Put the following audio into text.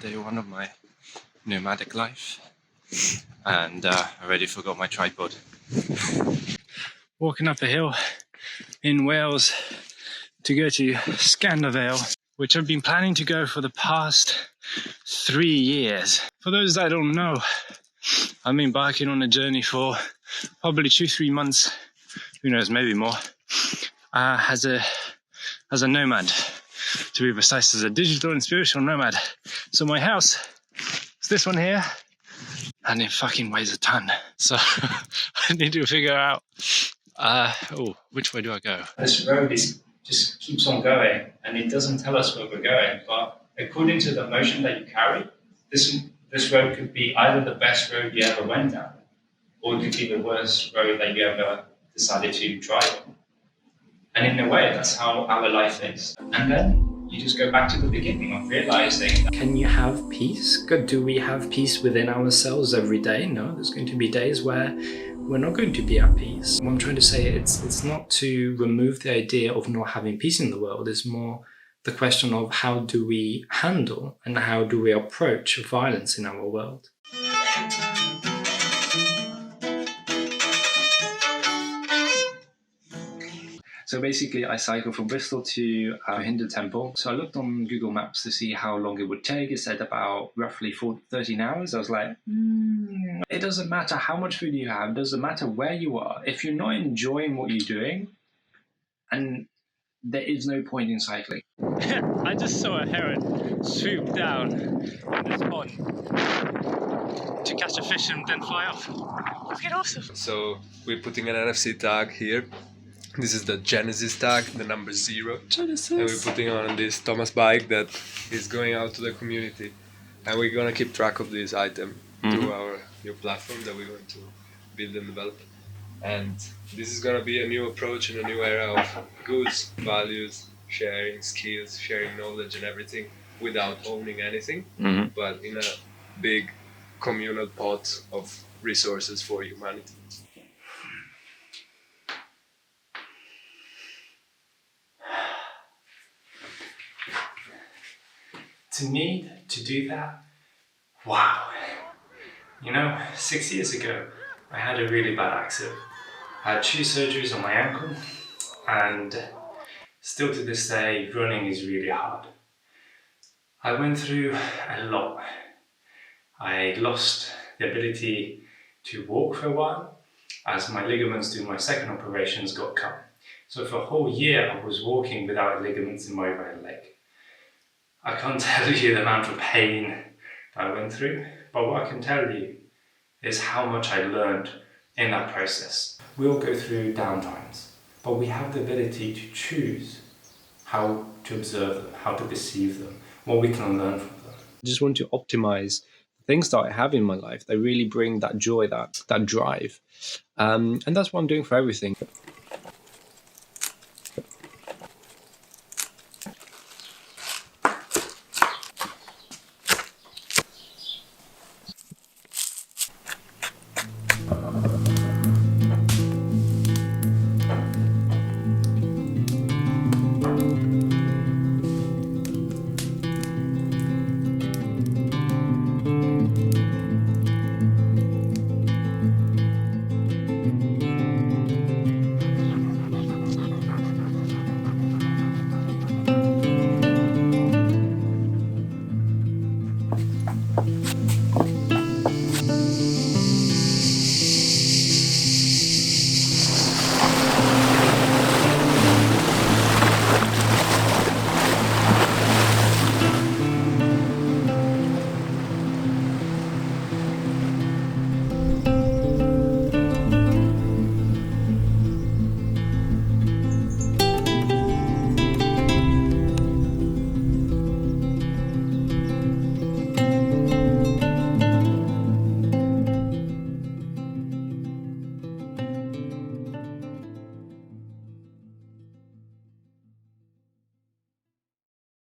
day one of my nomadic life, and I already forgot my tripod. Walking up a hill in Wales to go to Scandervale, which I've been planning to go for the past 3 years. For those that don't know, I've been embarking on a journey for probably 2-3 months, who knows, maybe more, as a nomad, to be precise, as a digital and spiritual nomad. So my house is this one here, and it fucking weighs a ton. So I need to figure out, which way do I go? This road just keeps on going, and it doesn't tell us where we're going. But according to the motion that you carry, this road could be either the best road you ever went down, or it could be the worst road that you ever decided to drive on. And in a way, that's how our life is. And then you just go back to the beginning of realizing that. Can you have peace? Do we have peace within ourselves every day? No, there's going to be days where we're not going to be at peace. What I'm trying to say, it's not to remove the idea of not having peace in the world. It's more the question of how do we handle and how do we approach violence in our world. So basically, I cycled from Bristol to Hindu Temple. So I looked on Google Maps to see how long it would take. It said about roughly 13 hours. I was like, it doesn't matter how much food you have. It doesn't matter where you are. If you're not enjoying what you're doing, and there is no point in cycling. I just saw a heron swoop down in this pond to catch a fish and then fly off. Fucking awesome. So we're putting an NFC tag here. This is the Genesis tag, the number 0. Genesis. And we're putting on this Thomas bike that is going out to the community. And we're going to keep track of this item through our new platform that we're going to build and develop. And this is going to be a new approach in a new era of goods, values, sharing skills, sharing knowledge and everything without owning anything, but in a big communal pot of resources for humanity. To me, to do that, wow. 6 years ago, I had a really bad accident. I had 2 surgeries on my ankle, and still to this day, running is really hard. I went through a lot. I lost the ability to walk for a while, as my ligaments during my second operations got cut. So for a whole year, I was walking without ligaments in my right leg. I can't tell you the amount of pain that I went through, but what I can tell you is how much I learned in that process. We all go through downtimes, but we have the ability to choose how to observe them, how to perceive them, what we can learn from them. I just want to optimize the things that I have in my life that really bring that joy, that drive. And that's what I'm doing for everything.